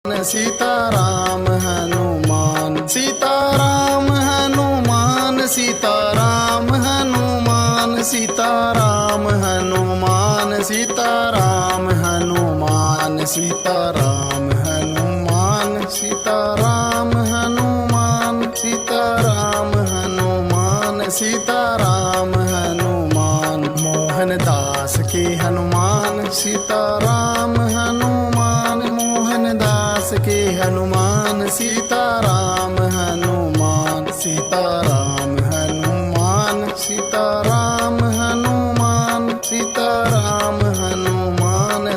सीताराम हनुमान सीताराम हनुमान सीताराम हनुमान सीताराम हनुमान सीताराम हनुमान सीताराम हनुमान सीताराम हनुमान सीताराम हनुमान सीताराम हनुमान मोहनदास के हनुमान सीताराम हनुमान मोहनदास के हनुमान सीताराम हनुमान सीताराम हनुमान सीताराम हनुमान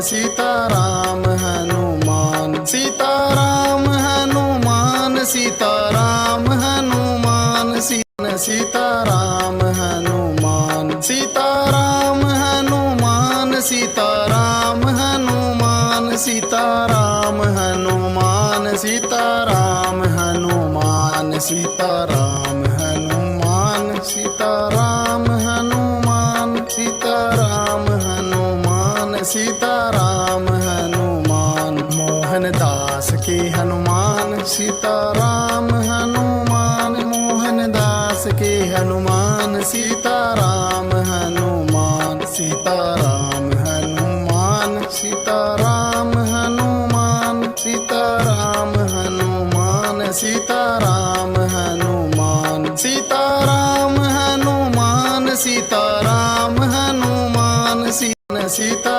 सीताराम हनुमान सीताराम हनुमान सीताराम हनुमान सीताराम हनुमान सीताराम हनुमान सीताराम हनुमान सीताराम हनुमान सीताराम हनुमान सीताराम हनुमान सीताराम हनुमान सीताराम हनुमान सीताराम हनुमान सीताराम हनुमान मोहनदास के हनुमान सीताराम हनुमान मोहनदास के हनुमान सीताराम हनुमान सीताराम हनुमान सीताराम हनुमान सीताराम हनुमान सीताराम हनुमान सीताराम हनुमान सीताराम हनुमान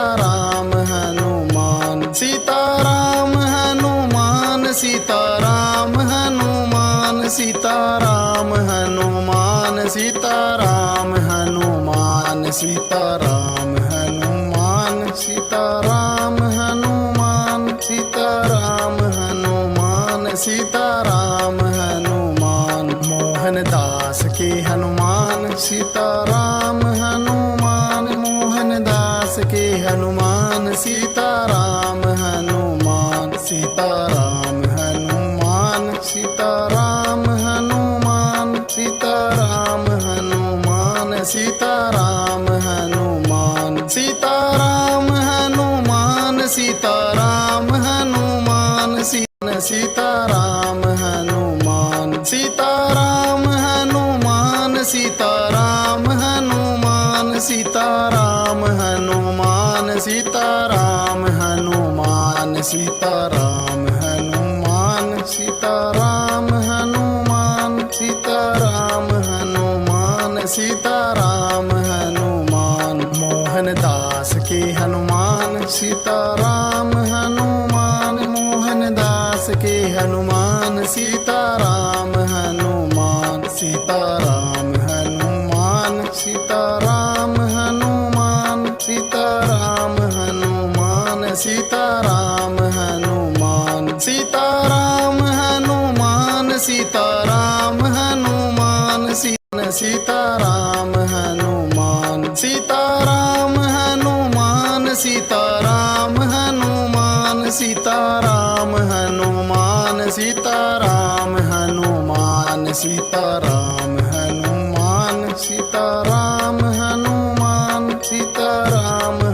सीताराम हनुमान सीताराम हनुमान सीताराम हनुमान सीताराम हनुमान सीताराम हनुमान सीताराम हनुमान सीताराम हनुमान सीताराम हनुमान सीताराम हनुमान मोहनदास के हनुमान सीताराम हनुमान मोहनदास के हनुमान सीताराम हनुमान सीताराम हनुमान सीताराम हनुमान सीताराम हनुमान सीताराम हनुमान सीताराम हनुमान सीताराम हनुमान सीताराम हनुमान सीताराम हनुमान सीताराम हनुमान सीताराम हनुमान सीताराम हनुमान सीताराम हनुमान सीताराम हनुमान सीताराम हनुमान सीताराम हनुमान मोहनदास के हनुमान सीताराम हनुमान मोहनदास के हनुमान सीताराम हनुमान सीताराम हनुमान सीताराम हनुमान सीताराम हनुमान सीताराम हनुमान सीताराम हनुमान सीताराम हनुमान सीताराम हनुमान सीताराम हनुमान सीताराम हनुमान सीताराम हनुमान सीताराम हनुमान सीताराम हनुमान सीताराम हनुमान सीताराम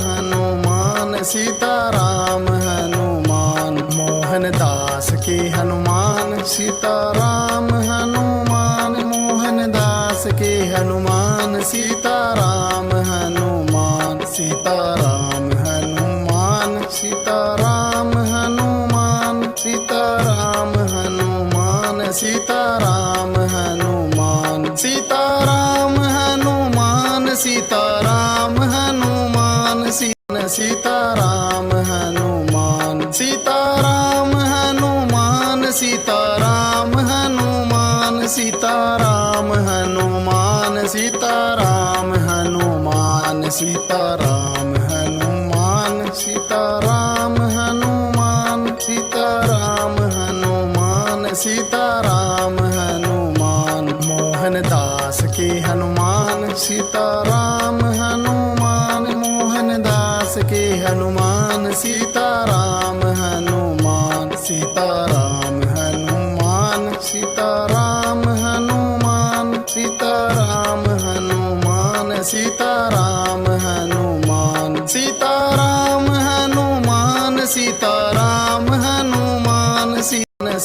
हनुमान सीताराम हनुमान मोहनदास के हनुमान सीताराम हनुमान मोहनदास के हनुमान सीताराम हनुमान सीताराम हनुमान सीताराम हनुमान सीताराम हनुमान सीताराम हनुमान सीताराम हनुमान सीताराम हनुमान सीताराम हनुमान सीताराम हनुमान सीताराम हनुमान सीताराम हनुमान सीताराम हनुमान सीताराम हनुमान सीताराम हनुमान सीताराम हनुमान सीताराम हनुमान मोहनदास के हनुमान सीताराम हनुमान मोहनदास के हनुमान सीताराम हनुमान सीताराम हनुमान सीताराम हनुमान सीताराम हनुमान सीताराम हनुमान सीताराम हनुमान सीताराम हनुमान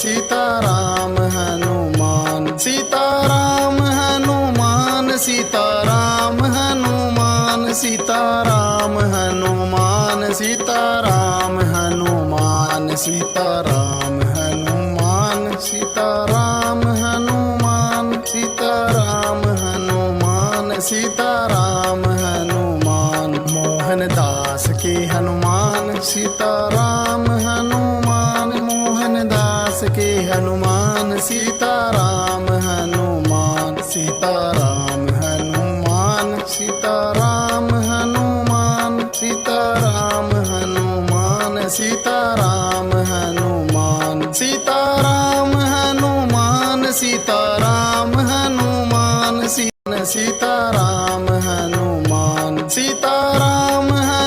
सीताराम हनुमान सीताराम हनुमान सीताराम हनुमान सीताराम हनुमान सीताराम हनुमान सीताराम हनुमान सीताराम हनुमान सीताराम हनुमान सीताराम हनुमान मोहनदास के हनुमान सीताराम हनुमान मोहनदास के हनुमान सीताराम हनुमान सीताराम हनुमान सीताराम हनुमान सीताराम हनुमान सीताराम हनुमान सीताराम हनुमान सीताराम हनुमान सीताराम हनुमान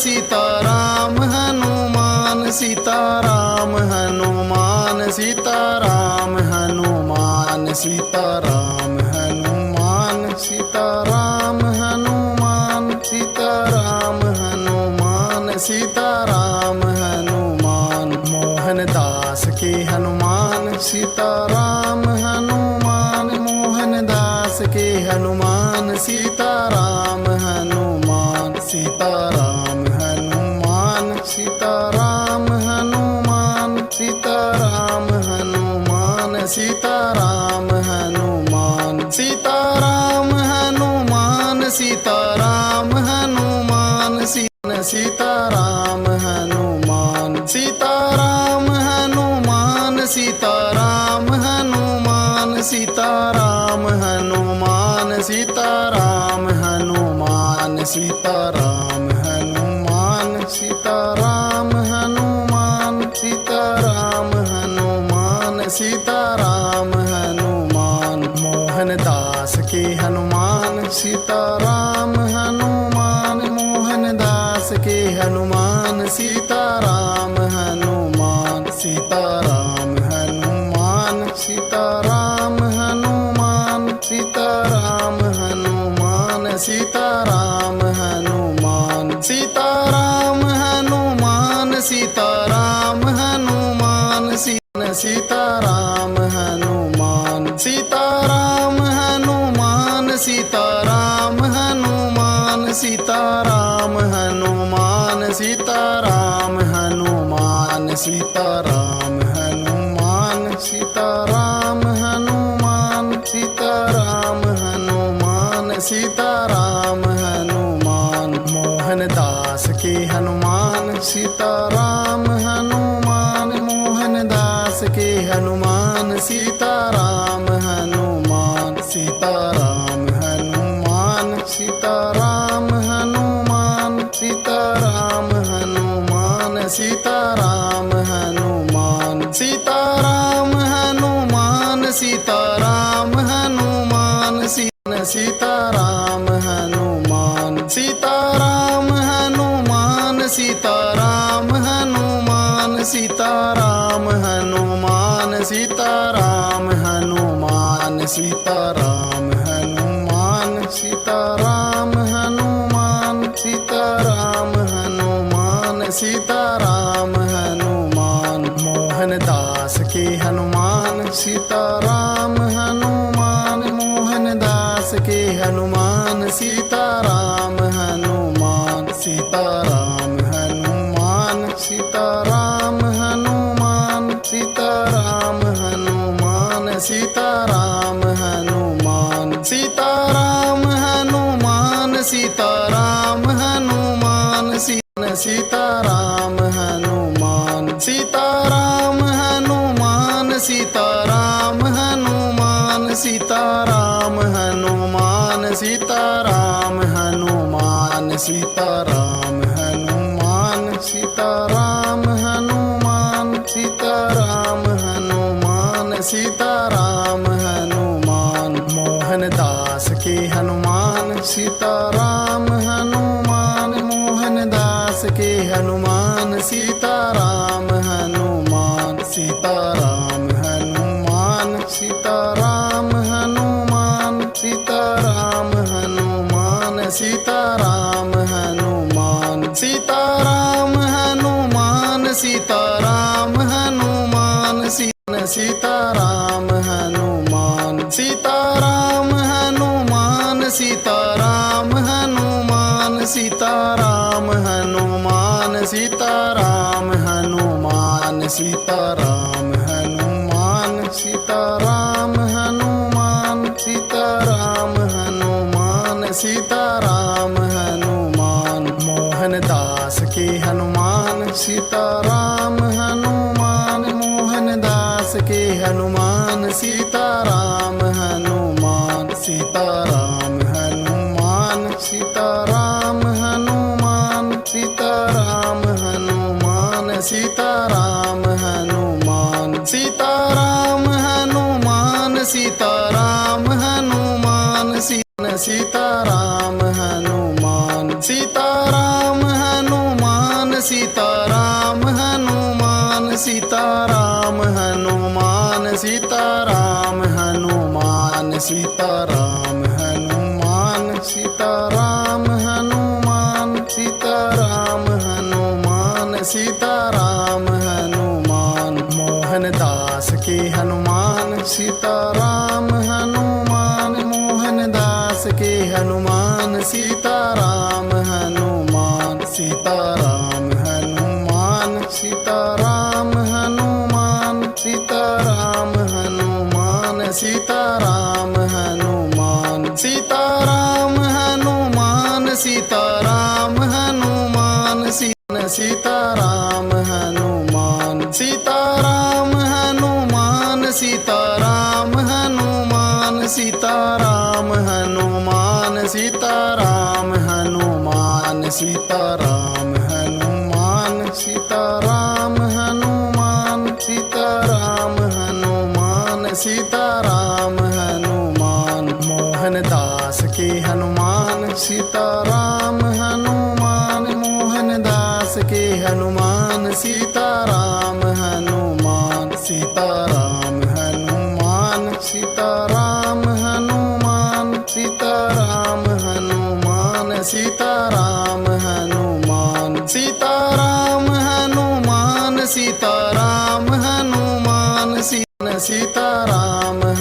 सीताराम हनुमान सीताराम हनुमान सीताराम हनुमान सीताराम हनुमान सीताराम हनुमान सीताराम हनुमान सीताराम हनुमान सीताराम हनुमान मोहनदास के हनुमान सीताराम हनुमान मोहनदास के हनुमान सीताराम हनुमान सीताराम हनुमान सीताराम हनुमान सीताराम हनुमान सीताराम हनुमान सीताराम हनुमान सीताराम हनुमान सीताराम हनुमान सीताराम हनुमान सीताराम हनुमान सीताराम हनुमान सीताराम हनुमान सीताराम हनुमान सीताराम हनुमान सीताराम हनुमान सीताराम हनुमान मोहनदास के हनुमान सीताराम हनुमान मोहनदास के हनुमान सीताराम हनुमान सीताराम हनुमान सीताराम हनुमान सीताराम हनुमान सीताराम हनुमान सीताराम हनुमान सीताराम हनुमान सीताराम हनुमान सीताराम हनुमान सीताराम हनुमान सीताराम हनुमान सीताराम हनुमान सीताराम हनुमान सीताराम हनुमान सीताराम हनुमान सीताराम हनुमान मोहनदास के हनुमान सीताराम हनुमान मोहनदास के हनुमान सीताराम हनुमान सीताराम हनुमान सीताराम हनुमान सीताराम हनुमान सीताराम हनुमान सीताराम हनुमान सीताराम हनुमान सीताराम हनुमान सीताराम हनुमान सीताराम हनुमान सीताराम हनुमान सीताराम हनुमान सीताराम हनुमान सीताराम हनुमान सीताराम हनुमान सीताराम हनुमान मोहनदास के हनुमान सीताराम हनुमान मोहनदास के हनुमान सीताराम हनुमान सीताराम हनुमान सीताराम हनुमान सीताराम हनुमान सीताराम हनुमान सीताराम हनुमान सीताराम हनुमान सीताराम हनुमान सीताराम हनुमान सीताराम हनुमान सीताराम हनुमान सीताराम हनुमान सीताराम हनुमान सीताराम हनुमान सीताराम हनुमान सीताराम हनुमान मोहनदास के हनुमान सीताराम हनुमान मोहनदास के हनुमान सीताराम हनुमान सीताराम हनुमान सीताराम हनुमान सीताराम हनुमान सीताराम हनुमान सीताराम हनुमान सीताराम हनुमान सीताराम हनुमान सीताराम हनुमान सीताराम हनुमान सीताराम हनुमान सीताराम हनुमान सीताराम हनुमान सीताराम हनुमान सीताराम हनुमान सीताराम हनुमान मोहन दास के हनुमान सीताराम हनुमान मोहन दास के हनुमान सीताराम हनुमान सीताराम हनुमान सीताराम हनुमान सीताराम हनुमान सीताराम हनुमान सीताराम हनुमान सीताराम हनुमान सीताराम हनुमान सीताराम हनुमान सीताराम हनुमान सीताराम हनुमान सीताराम हनुमान सीताराम हनुमान सीताराम हनुमान सीताराम हनुमान सीताराम हनुमान मोहन दास के हनुमान सीताराम हनुमान मोहन दास के हनुमान सीताराम हनुमान सीताराम हनुमान सीताराम हनुमान सीताराम हनुमान सीताराम हनुमान सीताराम हनुमान सीताराम हनुमान सीताराम हनुमान सीताराम हनुमान सीताराम हनुमान सीताराम हनुमान सीताराम हनुमान सीताराम हनुमान सीताराम हनुमान सीताराम हनुमान सीताराम हनुमान मोहन दास के हनुमान सीताराम हनुमान मोहन दास के हनुमान सीताराम हनुमान सीताराम हनुमान सीताराम हनुमान सीताराम हनुमान सीताराम हनुमान सीताराम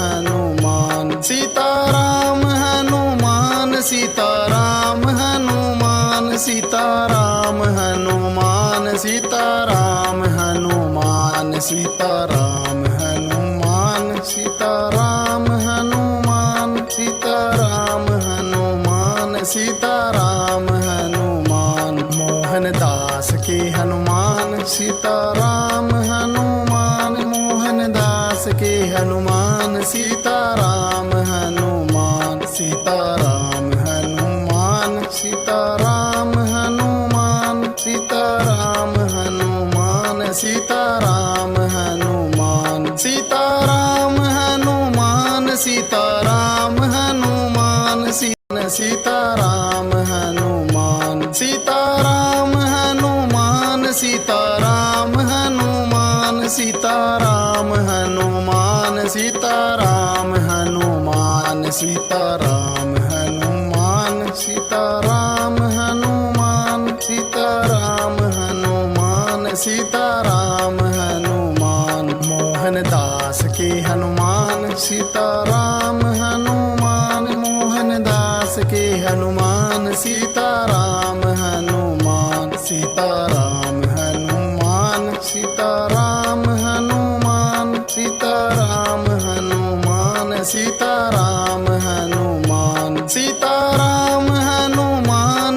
हनुमान सीताराम हनुमान सीताराम हनुमान सीताराम हनुमान सीताराम हनुमान सीताराम हनुमान सीताराम हनुमान सीताराम हनुमान सीताराम हनुमान सीताराम हनुमान सीताराम हनुमान मोहन दास के हनुमान सीताराम हनुमान मोहन दास के हनुमान सीताराम हनुमान सीताराम हनुमान सीताराम हनुमान सीताराम हनुमान सीताराम हनुमान सीताराम हनुमान सीताराम हनुमान सीताराम हनुमान सीताराम हनुमान सीताराम हनुमान सीताराम हनुमान सीताराम हनुमान सीताराम हनुमान सीताराम हनुमान सीताराम हनुमान सीताराम हनुमान मोहन दास के हनुमान सीताराम हनुमान मोहन दास के हनुमान सीताराम हनुमान सीताराम हनुमान सीताराम हनुमान सीताराम हनुमान सीताराम हनुमान सीताराम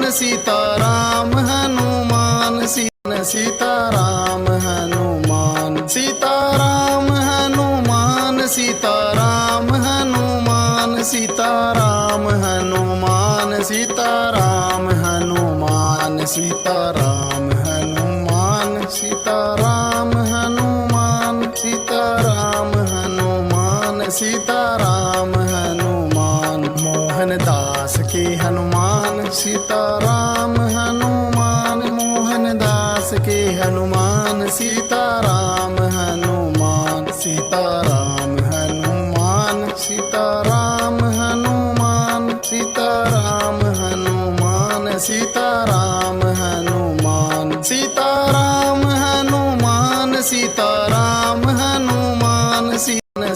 हनुमान सीताराम हनुमान सीताराम हनुमान सीताराम हनुमान सीताराम हनुमान सीताराम हनुमान सीताराम हनुमान सीताराम हनुमान सीताराम हनुमान सीताराम हनुमान सीताराम हनुमान मोहन दास के हनुमान सीताराम हनुमान मोहन दास के हनुमान सीताराम हनुमान सीताराम हनुमान सीताराम हनुमान सीताराम हनुमान सीताराम हनुमान सीताराम हनुमान सीताराम हनुमान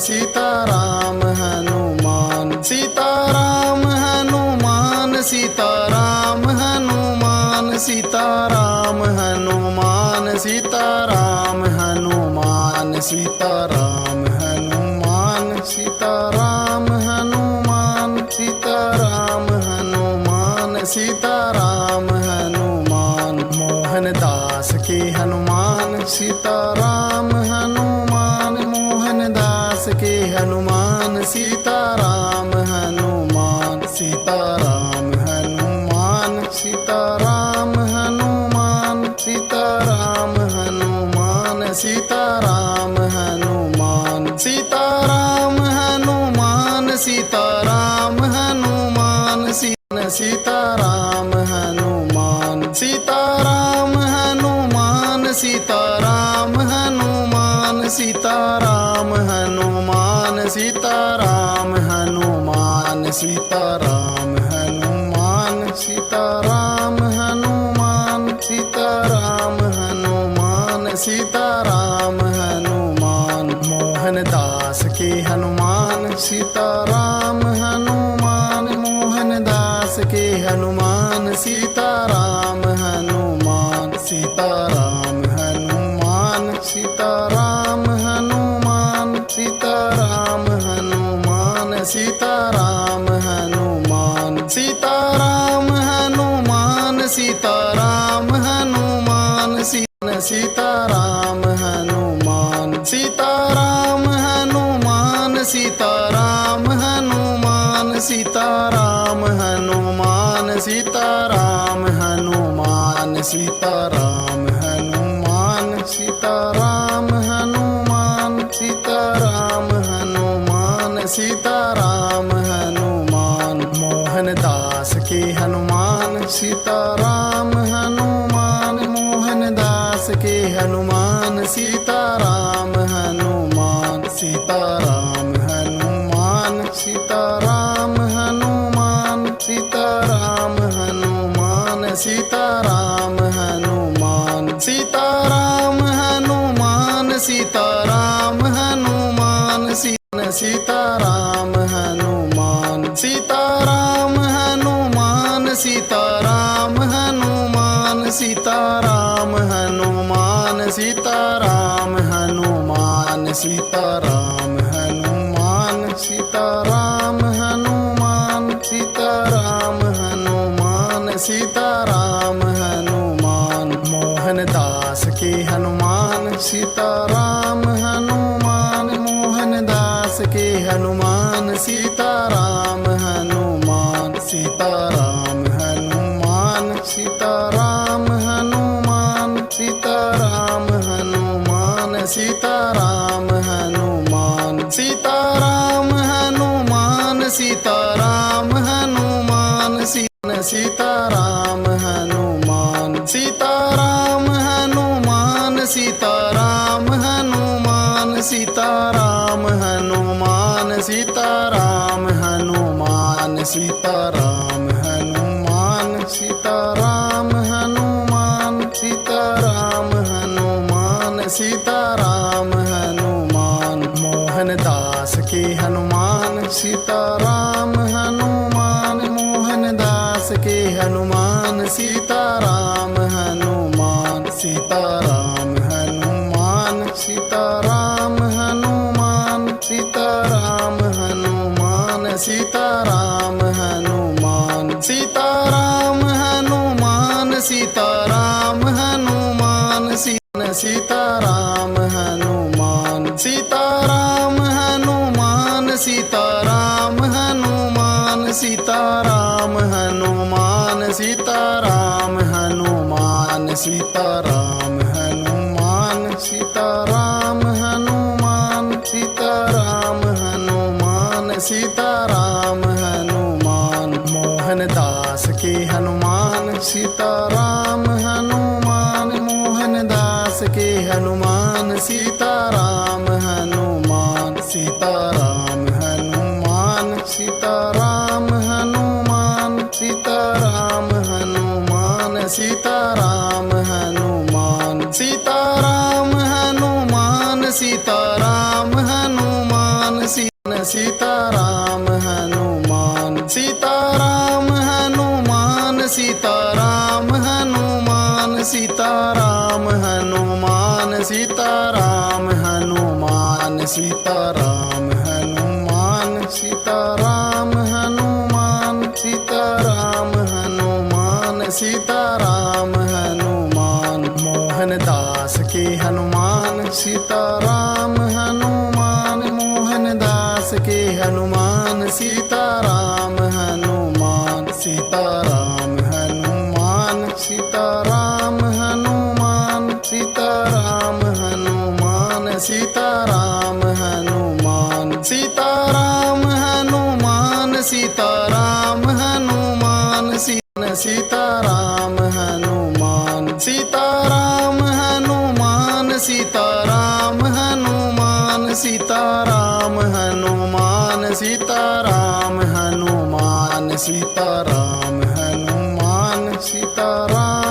सीताराम हनुमान सीताराम हनुमान सीताराम हनुमान सीताराम हनुमान सीताराम हनुमान सीताराम हनुमान सीताराम हनुमान सीताराम हनुमान सीताराम हनुमान मोहनदास के हनुमान सीताराम हनुमान मोहनदास के हनुमान सीताराम हनुमान सीताराम हनुमान सीताराम हनुमान सीताराम हनुमान सीताराम हनुमान सीताराम हनुमान सीताराम हनुमान सीताराम हनुमान सीताराम हनुमान सीताराम हनुमान सीताराम हनुमान सीताराम हनुमान सीताराम हनुमान सीताराम हनुमान सीताराम हनुमान सीताराम हनुमान मोहनदास के हनुमान सीताराम हनुमान मोहनदास के हनुमान सीताराम हनुमान सीताराम हनुमान सीताराम हनुमान सीताराम हनुमान सीताराम हनुमान सीताराम हनुमान सीताराम हनुमान सीताराम हनुमान सीताराम हनुमान सीताराम हनुमान सीताराम हनुमान सीताराम हनुमान सीताराम हनुमान सीताराम हनुमान सीताराम हनुमान सीताराम हनुमान मोहनदास के हनुमान सीताराम हनुमान मोहनदास के हनुमान सीताराम हनुमान सीताराम हनुमान सीताराम हनुमान सीताराम हनुमान सीताराम हनुमान सीताराम हनुमान सीताराम हनुमान सीताराम हनुमान सीताराम हनुमान सीताराम हनुमान सीताराम हनुमान सीताराम हनुमान सीताराम हनुमान सीताराम हनुमान सीताराम हनुमान सीताराम हनुमान मोहनदास के हनुमान सीताराम हनुमान मोहनदास के हनुमान सीताराम हनुमान सीताराम हनुमान सीताराम हनुमान सीताराम हनुमान सीताराम हनुमान सीताराम हनुमान सीताराम हनुमान सीताराम हनुमान सीताराम हनुमान सीताराम हनुमान सीताराम हनुमान सीताराम हनुमान सीताराम हनुमान सीताराम हनुमान सीताराम हनुमान सीताराम हनुमान मोहनदास के हनुमान सीताराम हनुमान मोहनदास के हनुमान सीताराम हनुमान सीताराम हनुमान सीताराम हनुमान सीताराम हनुमान सीताराम हनुमान सीताराम हनुमान सीताराम हनुमान सीताराम हनुमान सीताराम हनुमान सीताराम हनुमान सीताराम हनुमान सीताराम हनुमान सीताराम हनुमान सीताराम हनुमान सीताराम हनुमान सीताराम हनुमान मोहनदास के हनुमान सीताराम हनुमान मोहनदास के हनुमान सीताराम हनुमान सीताराम हनुमान सीताराम हनुमान सीताराम हनुमान सीताराम हनुमान सीताराम हनुमान सीताराम हनुमान सीताराम हनुमान सीताराम हनुमान सीताराम हनुमान सीताराम हनुमान सीताराम हनुमान सीताराम हनुमान सीताराम हनुमान सीताराम हनुमान सीताराम हनुमान मोहन दास के हनुमान सीताराम हनुमान मोहन दास के हनुमान सीताराम हनुमान सीताराम हनुमान सीताराम हनुमान सीताराम हनुमान सीताराम हनुमान सीताराम हनुमान सीताराम हनुमान सीताराम हनुमान सीताराम हनुमान सीताराम हनुमान सीताराम हनुमान सीताराम हनुमान सीताराम हनुमान सीताराम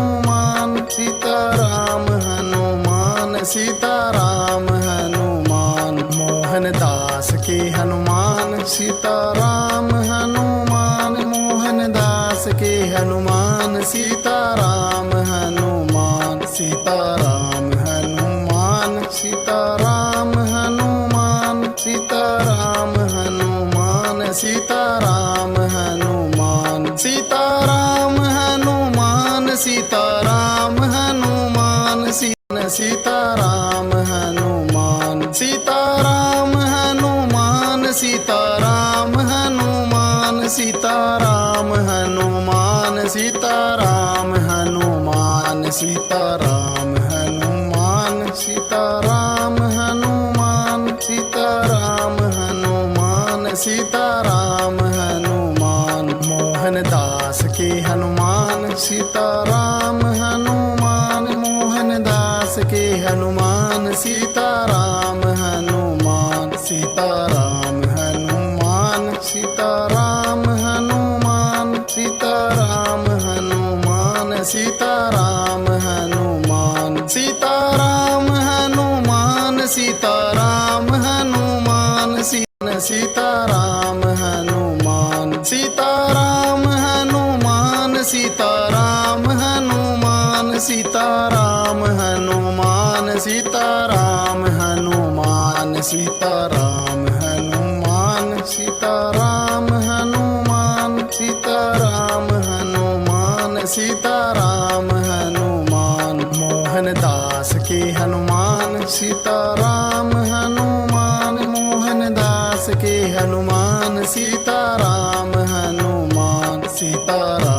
हनुमान सीताराम हनुमान सीताराम हनुमान मोहन दास के हनुमान सीताराम हनुमान मोहन दास के हनुमान सीताराम हनुमान सीताराम हनुमान सीताराम हनुमान सीताराम हनुमान सीताराम हनुमान सीताराम हनुमान सीताराम हनुमान सीताराम हनुमान सीताराम हनुमान सीताराम हनुमान सीताराम हनुमान सीताराम हनुमान सीताराम हनुमान सीताराम हनुमान सीताराम हनुमान सीताराम हनुमान मोहन दास के हनुमान सीताराम हनुमान मोहन दास के हनुमान सीताराम हनुमान सीताराम हनुमान सीताराम हनुमान सीताराम हनुमान सीताराम हनुमान सीताराम हनुमान सीताराम हनुमान सीताराम हनुमान सीताराम हनुमान सीताराम हनुमान सीताराम हनुमान सीताराम हनुमान सीताराम हनुमान सीताराम हनुमान सीताराम हनुमान सीताराम हनुमान मोहन दास के हनुमान सीताराम हनुमान मोहन दास के हनुमान सीताराम हनुमान सीताराम